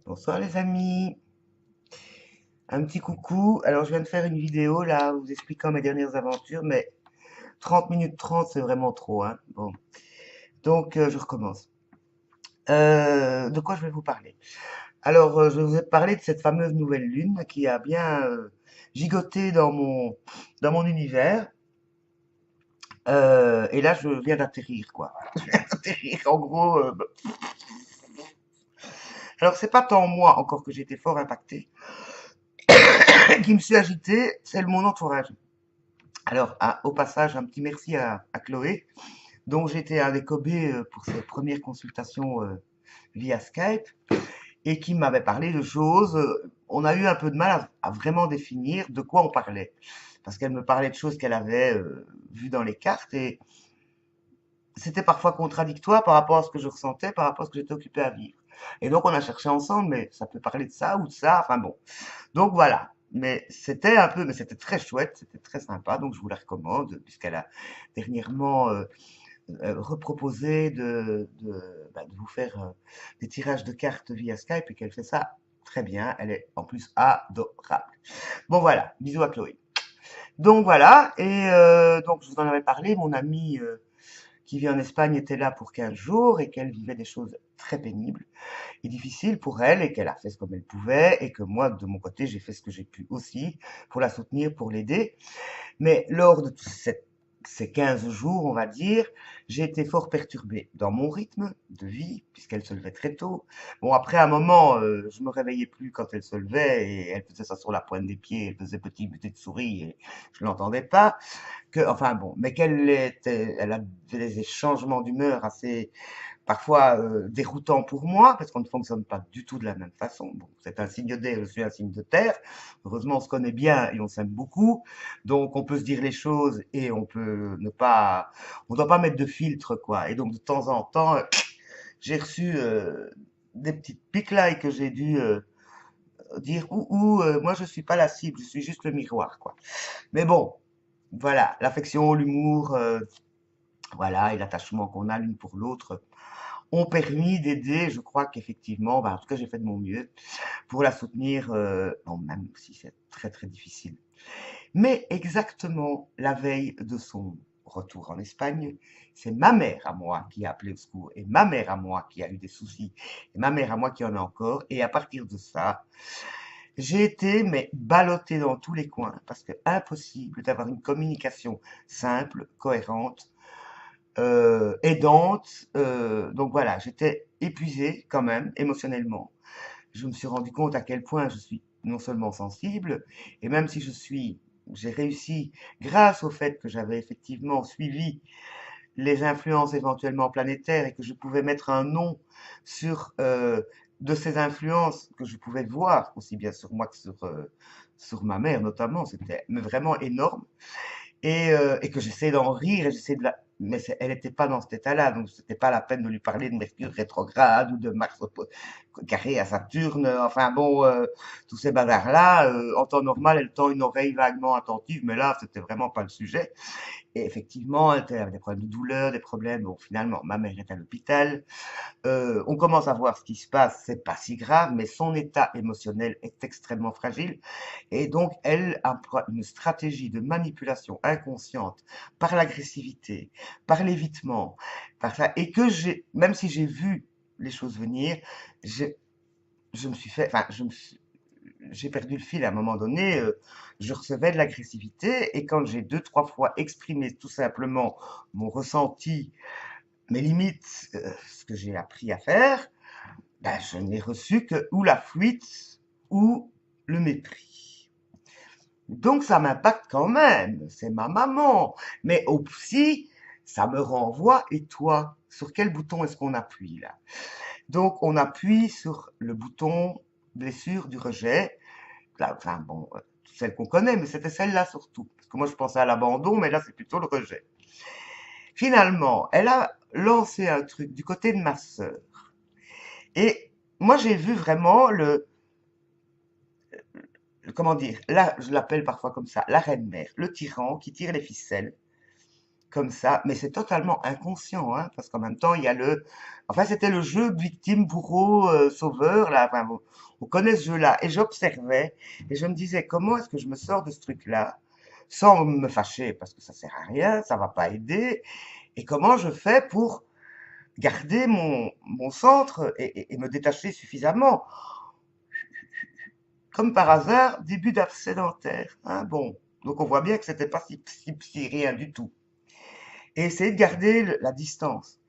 Bonsoir les amis, un petit coucou. Alors je viens de faire une vidéo là vous expliquant mes dernières aventures, mais 30 minutes 30 c'est vraiment trop, hein. Bon, donc je recommence. De quoi je vais vous parler? Alors je vais vous parler de cette fameuse nouvelle lune qui a bien gigoté dans mon univers. Et là je viens d'atterrir quoi. Je viens d'atterrir en gros. Alors c'est pas tant moi encore que j'ai été fort impacté qui me suis agité, c'est mon entourage. Alors, au passage, un petit merci à Chloé, dont j'étais un des cobés pour ses premières consultations via Skype, et qui m'avait parlé de choses. On a eu un peu de mal à vraiment définir de quoi on parlait, parce qu'elle me parlait de choses qu'elle avait vues dans les cartes, et c'était parfois contradictoire par rapport à ce que je ressentais, par rapport à ce que j'étais occupé à vivre. Et donc, on a cherché ensemble, mais ça peut parler de ça ou de ça, enfin bon. Donc voilà. Mais c'était très chouette, c'était très sympa, donc je vous la recommande, puisqu'elle a dernièrement reproposé de vous faire des tirages de cartes via Skype et qu'elle fait ça très bien. Elle est en plus adorable. Bon voilà, bisous à Chloé. Donc voilà, et donc je vous en avais parlé, mon amie qui vit en Espagne était là pour 15 jours et qu'elle vivait des choses très pénibles et difficile pour elle et qu'elle a fait ce comme elle pouvait et que moi, de mon côté, j'ai fait ce que j'ai pu aussi pour la soutenir, pour l'aider. Mais lors de ces 15 jours, on va dire, j'ai été fort perturbée dans mon rythme de vie, puisqu'elle se levait très tôt. Bon, après un moment, je me réveillais plus quand elle se levait et elle faisait ça sur la pointe des pieds, elle faisait petit buté de souris et je l'entendais pas. Enfin bon, mais elle avait des changements d'humeur assez parfois déroutant pour moi, parce qu'on ne fonctionne pas du tout de la même façon. Bon, c'est un signe d'air, je suis un signe de terre. Heureusement, on se connaît bien et on s'aime beaucoup. Donc, on peut se dire les choses et on peut ne pas, on doit pas mettre de filtre, quoi. Et donc, de temps en temps, j'ai reçu des petites piques là et que j'ai dû dire, moi, je suis pas la cible, je suis juste le miroir, quoi. Mais bon, voilà, l'affection, l'humour, voilà, et l'attachement qu'on a l'une pour l'autre ont permis d'aider. Je crois qu'effectivement, en tout cas, j'ai fait de mon mieux pour la soutenir, bon, même si c'est très très difficile. Mais exactement la veille de son retour en Espagne, c'est ma mère à moi qui a appelé au secours, et ma mère à moi qui a eu des soucis, et ma mère à moi qui en a encore. Et à partir de ça, j'ai été mais ballottée dans tous les coins parce que impossible d'avoir une communication simple, cohérente, aidante. Donc voilà, j'étais épuisée quand même émotionnellement. Je me suis rendu compte à quel point je suis non seulement sensible, et même si j'ai réussi grâce au fait que j'avais effectivement suivi les influences éventuellement planétaires et que je pouvais mettre un nom sur de ces influences que je pouvais voir aussi bien sur moi que sur ma mère notamment. C'était vraiment énorme et que j'essayais d'en rire et j'essayais de la... Mais elle n'était pas dans cet état-là, donc c'était pas la peine de lui parler de Mercure rétrograde ou de Mars carré à Saturne, enfin bon, tous ces bazars-là, en temps normal, elle tend une oreille vaguement attentive, mais là, c'était vraiment pas le sujet. Et effectivement, elle avait des problèmes de douleur, des problèmes, bon, finalement, ma mère est à l'hôpital, on commence à voir ce qui se passe, c'est pas si grave, mais son état émotionnel est extrêmement fragile. Et donc, elle emploie une stratégie de manipulation inconsciente par l'agressivité, par l'évitement, par ça, et que même si j'ai vu les choses venir, je me suis fait, enfin, j'ai perdu le fil à un moment donné. Je recevais de l'agressivité et quand j'ai deux, trois fois exprimé tout simplement mon ressenti, mes limites, ce que j'ai appris à faire, ben, je n'ai reçu que ou la fuite ou le mépris. Donc ça m'impacte quand même, c'est ma maman. Mais aussi, ça me renvoie, et toi, sur quel bouton est-ce qu'on appuie là? Donc on appuie sur le bouton blessure du rejet, là, enfin bon, celle qu'on connaît, mais c'était celle-là surtout. Parce que moi je pensais à l'abandon, mais là c'est plutôt le rejet. Finalement, elle a lancé un truc du côté de ma sœur. Et moi j'ai vu vraiment comment dire, là je l'appelle parfois comme ça, la reine-mère, le tyran qui tire les ficelles comme ça, mais c'est totalement inconscient, hein, parce qu'en même temps, il y a enfin, c'était le jeu victime, bourreau, sauveur, là, enfin, on connaît ce jeu-là, et j'observais, et je me disais, comment est-ce que je me sors de ce truc-là, sans me fâcher, parce que ça sert à rien, ça va pas aider, et comment je fais pour garder mon centre et me détacher suffisamment. Comme par hasard, début d'absédentaire, hein, bon, donc on voit bien que c'était pas si rien du tout. Et essayer de garder la distance.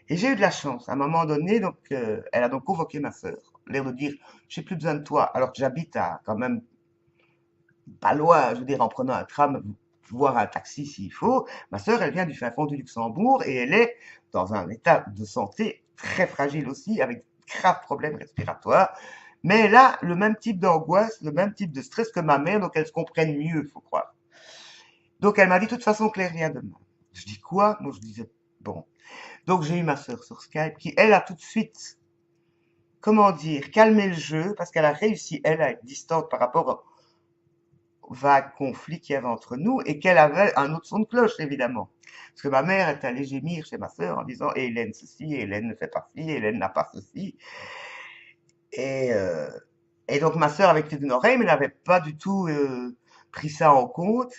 Et j'ai eu de la chance. À un moment donné, donc, elle a donc convoqué ma sœur. L'air de dire, j'ai plus besoin de toi. Alors que j'habite à quand même pas loin, je veux dire, en prenant un tram, voire un taxi s'il faut. Ma sœur, elle vient du fin fond du Luxembourg et elle est dans un état de santé très fragile aussi, avec de graves problèmes respiratoires. Mais elle a le même type d'angoisse, le même type de stress que ma mère, donc elles se comprennent mieux, faut croire. Donc elle m'a dit, de toute façon, Claire vient demain. Je dis quoi? Moi, je disais, bon. Donc j'ai eu ma sœur sur Skype qui, elle, a tout de suite, comment dire, calmé le jeu parce qu'elle a réussi, elle, à être distante par rapport au vague conflit qu'il y avait entre nous et qu'elle avait un autre son de cloche, évidemment. Parce que ma mère est allée gémir chez ma sœur en disant et Hélène ceci, et Hélène ne fait pas ci, et Hélène n'a pas ceci. Et, euh, et donc ma sœur avait été d'une oreille, mais n'avait pas du tout pris ça en compte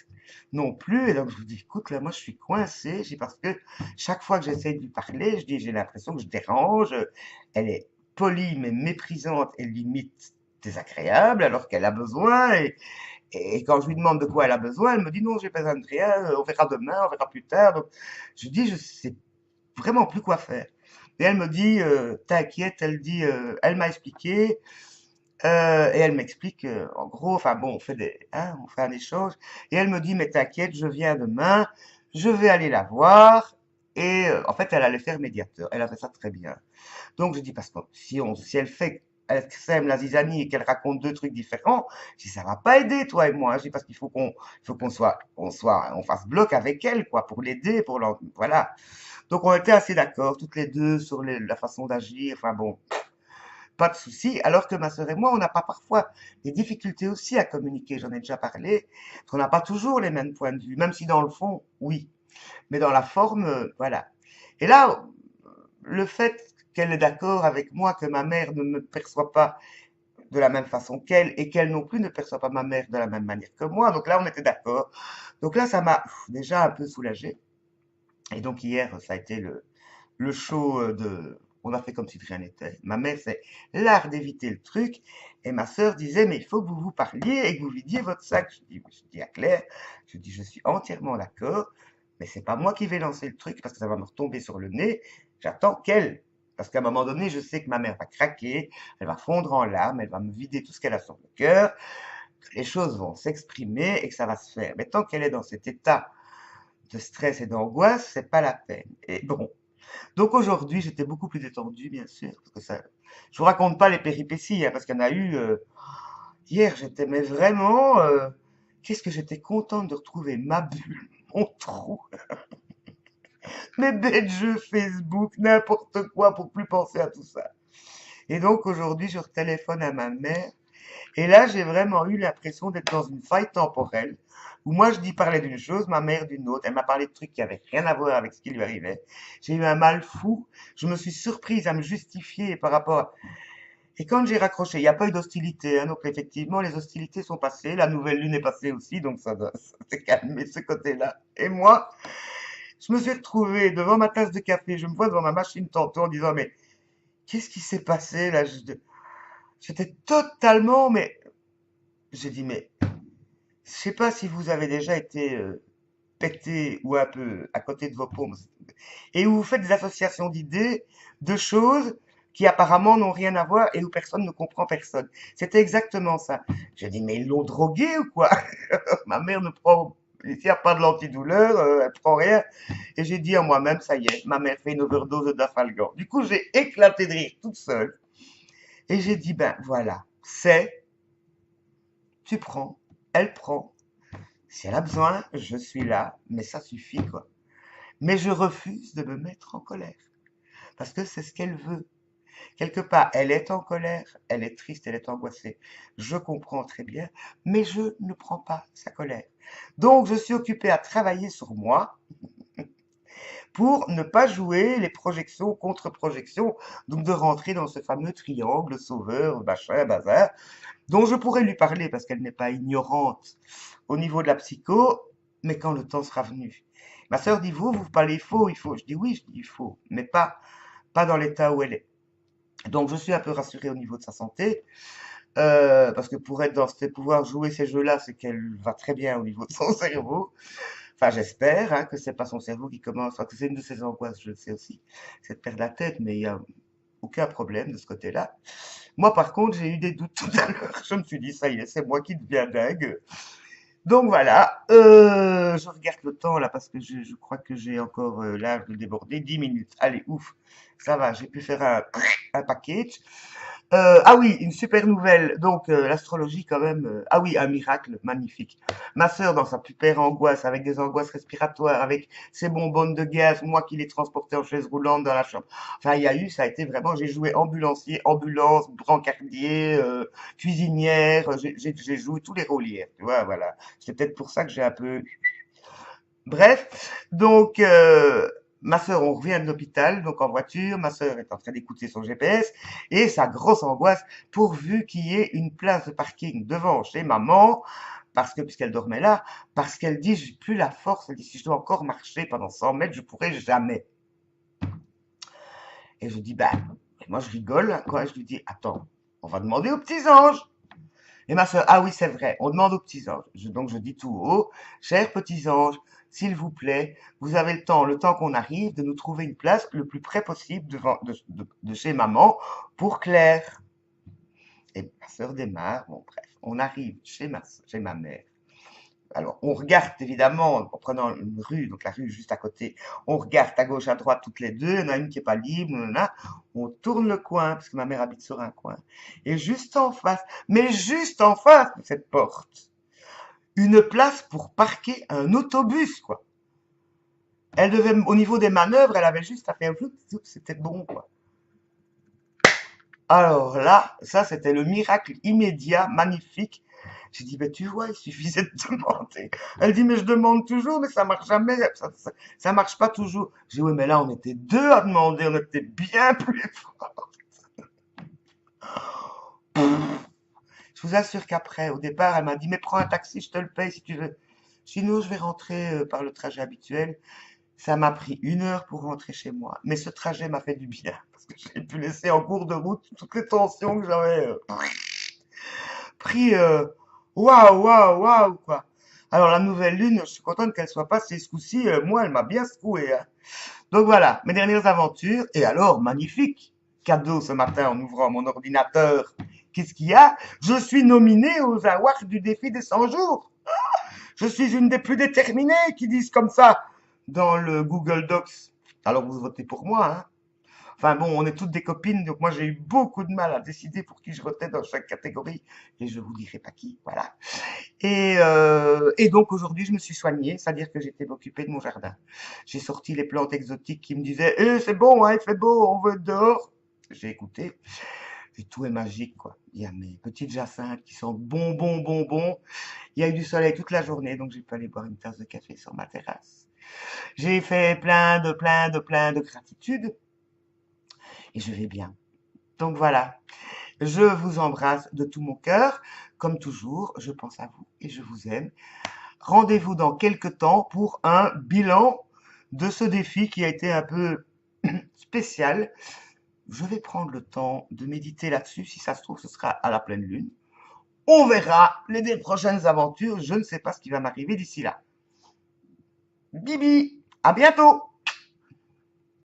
non plus. Et donc je lui dis, écoute, là, moi je suis coincée. Je dis, parce que chaque fois que j'essaie de lui parler, je dis, j'ai l'impression que je dérange. Elle est polie, mais méprisante et limite désagréable, alors qu'elle a besoin. Et quand je lui demande de quoi elle a besoin, elle me dit, non, j'ai pas besoin de rien, on verra demain, on verra plus tard. Donc je dis, je sais vraiment plus quoi faire. Et elle me dit, t'inquiète, elle dit, elle m'a expliqué, et elle m'explique, en gros, enfin bon, on fait un échange, et elle me dit, mais t'inquiète, je viens demain, je vais aller la voir, et en fait, elle allait faire médiateur, elle a fait ça très bien. Donc je dis, parce que si elle fait, elle sème la zizanie et qu'elle raconte deux trucs différents, je dis, ça va pas aider, toi et moi, hein. Je dis, parce qu'il faut on fasse bloc avec elle, quoi, pour l'aider, voilà. Donc on était assez d'accord, toutes les deux, sur la façon d'agir, enfin bon, pas de souci, alors que ma sœur et moi, on n'a pas parfois des difficultés aussi à communiquer, j'en ai déjà parlé, parce qu'on n'a pas toujours les mêmes points de vue, même si dans le fond, oui, mais dans la forme, voilà. Et là, le fait qu'elle est d'accord avec moi, que ma mère ne me perçoit pas de la même façon qu'elle, et qu'elle non plus ne perçoit pas ma mère de la même manière que moi, donc là, on était d'accord. Donc là, ça m'a déjà un peu soulagé. Et donc hier, ça a été le show de... On a fait comme si de rien n'était. Ma mère, c'est l'art d'éviter le truc. Et ma sœur disait, mais il faut que vous vous parliez et que vous vidiez votre sac. Je dis à Claire, je dis, je suis entièrement d'accord, mais c'est pas moi qui vais lancer le truc parce que ça va me retomber sur le nez. J'attends qu'elle. Parce qu'à un moment donné, je sais que ma mère va craquer, elle va fondre en larmes, elle va me vider tout ce qu'elle a sur le cœur, que les choses vont s'exprimer et que ça va se faire. Mais tant qu'elle est dans cet état de stress et d'angoisse, c'est pas la peine. Et bon, donc aujourd'hui, j'étais beaucoup plus détendu, bien sûr, parce que ça, je vous raconte pas les péripéties, hein, parce qu'il y en a eu hier. J'étais mais vraiment, qu'est-ce que j'étais contente de retrouver ma bulle, mon trou, mes bêtes jeux Facebook, n'importe quoi pour plus penser à tout ça. Et donc aujourd'hui, je téléphone à ma mère. Et là, j'ai vraiment eu l'impression d'être dans une faille temporelle, où moi, je dis parlais d'une chose, ma mère d'une autre. Elle m'a parlé de trucs qui avaient rien à voir avec ce qui lui arrivait. J'ai eu un mal fou. Je me suis surprise à me justifier par rapport Et quand j'ai raccroché, il n'y a pas eu d'hostilité, hein, donc effectivement, les hostilités sont passées, la nouvelle lune est passée aussi, donc ça s'est calmé de ce côté-là. Et moi, je me suis retrouvé devant ma tasse de café, je me vois devant ma machine tantôt en disant, mais qu'est-ce qui s'est passé là? J'étais totalement, mais j'ai dit, mais je sais pas si vous avez déjà été pété ou un peu à côté de vos pompes et où vous faites des associations d'idées, de choses qui apparemment n'ont rien à voir et où personne ne comprend personne. C'était exactement ça. J'ai dit, mais ils l'ont drogué ou quoi? Ma mère ne prend, s'il n'y a pas de l'antidouleur, elle prend rien. Et j'ai dit à moi-même, ça y est, ma mère fait une overdose d'Afalgan. Du coup, j'ai éclaté de rire toute seule. Et j'ai dit, ben voilà, tu prends, elle prend. Si elle a besoin, je suis là, mais ça suffit, quoi. Mais je refuse de me mettre en colère. Parce que c'est ce qu'elle veut. Quelque part, elle est en colère, elle est triste, elle est angoissée. Je comprends très bien, mais je ne prends pas sa colère. Donc, je suis occupée à travailler sur moi pour ne pas jouer les projections contre projections, donc de rentrer dans ce fameux triangle sauveur, machin, bazar, dont je pourrais lui parler parce qu'elle n'est pas ignorante au niveau de la psycho, mais quand le temps sera venu. Ma sœur dit, vous parlez faux, il faut. Je dis oui, je dis il faut, mais pas dans l'état où elle est. Donc je suis un peu rassuré au niveau de sa santé, parce que pour être pouvoir jouer ces jeux-là, c'est qu'elle va très bien au niveau de son cerveau. Enfin, j'espère hein, que c'est pas son cerveau qui commence, enfin, que c'est une de ses angoisses, je le sais aussi, c'est de perdre la tête, mais il y a aucun problème de ce côté-là. Moi, par contre, j'ai eu des doutes tout à l'heure. Je me suis dit, ça y est, c'est moi qui deviens dingue. Donc voilà, je regarde le temps là parce que je crois que j'ai encore l'âge de déborder. 10 minutes. Allez, ouf, ça va, j'ai pu faire un package. Ah oui, une super nouvelle. Donc, l'astrologie, quand même. Ah oui, un miracle magnifique. Ma sœur, dans sa super angoisse, avec des angoisses respiratoires, avec ses bonbonnes de gaz, moi qui les transportais en chaise roulante dans la chambre. Enfin, ça a été vraiment, j'ai joué ambulancier, ambulance, brancardier, cuisinière, j'ai joué tous les rôles hier, tu vois, voilà. C'est peut-être pour ça que j'ai un peu bref, donc ma sœur, on revient de l'hôpital, donc en voiture, ma sœur est en train d'écouter son GPS et sa grosse angoisse, pourvu qu'il y ait une place de parking devant chez maman, parce que puisqu'elle dormait là, parce qu'elle dit j'ai plus la force, elle dit si je dois encore marcher pendant 100 mètres, je pourrai jamais. Et je dis bah, moi je rigole quoi, je lui dis attends, on va demander aux petits anges. Et ma sœur, ah oui, c'est vrai, on demande aux petits anges. Donc je dis tout haut, chers petits anges, s'il vous plaît, vous avez le temps qu'on arrive, de nous trouver une place le plus près possible de chez maman pour Claire. Et ma sœur démarre, bon bref, on arrive chez ma mère. Alors, on regarde évidemment, en prenant une rue, donc la rue juste à côté, on regarde à gauche, à droite, toutes les deux, il y en a une qui est pas libre, on tourne le coin, parce que ma mère habite sur un coin. Et juste en face, mais juste en face de cette porte, une place pour parquer un autobus, quoi. Elle devait, au niveau des manœuvres, elle avait juste à faire, c'était bon, quoi. Alors là, ça, c'était le miracle immédiat, magnifique. J'ai dit, ben, tu vois, il suffisait de demander. Elle dit, mais je demande toujours, mais ça marche jamais, ça marche pas toujours. J'ai dit, oui, mais là, on était deux à demander, on était bien plus fort. Je vous assure qu'après, au départ, elle m'a dit, mais prends un taxi, je te le paye si tu veux. Sinon, je vais rentrer par le trajet habituel. Ça m'a pris 1 heure pour rentrer chez moi. Mais ce trajet m'a fait du bien. Parce que j'ai pu laisser en cours de route toutes les tensions que j'avais pris. Waouh, waouh, waouh, quoi. Alors, la nouvelle lune, je suis contente qu'elle soit passée ce coup-ci. Moi, elle m'a bien secoué, hein. Donc voilà, mes dernières aventures. Et alors, magnifique cadeau ce matin en ouvrant mon ordinateur. Qu'est-ce qu'il y a? Je suis nominé aux awards du défi des 100 jours. Je suis une des plus déterminées qui disent comme ça dans le Google Docs. Alors vous votez pour moi, hein. Enfin bon, on est toutes des copines, donc moi j'ai eu beaucoup de mal à décider pour qui je votais dans chaque catégorie, et je vous dirai pas qui, voilà. Et donc aujourd'hui je me suis soignée, c'est-à-dire que j'étais occupée de mon jardin. J'ai sorti les plantes exotiques qui me disaient c'est bon, hein, il fait beau, on veut être dehors. J'ai écouté, et tout est magique, quoi. Il y a mes petites jacinthes qui sont bonbons, bonbons. Il y a eu du soleil toute la journée, donc j'ai pu aller boire une tasse de café sur ma terrasse. J'ai fait plein de gratitude et je vais bien. Donc voilà, je vous embrasse de tout mon cœur. Comme toujours, je pense à vous et je vous aime. Rendez-vous dans quelques temps pour un bilan de ce défi qui a été un peu spécial. Je vais prendre le temps de méditer là-dessus. Si ça se trouve, ce sera à la pleine lune. On verra les prochaines aventures. Je ne sais pas ce qui va m'arriver d'ici là. Bibi, à bientôt!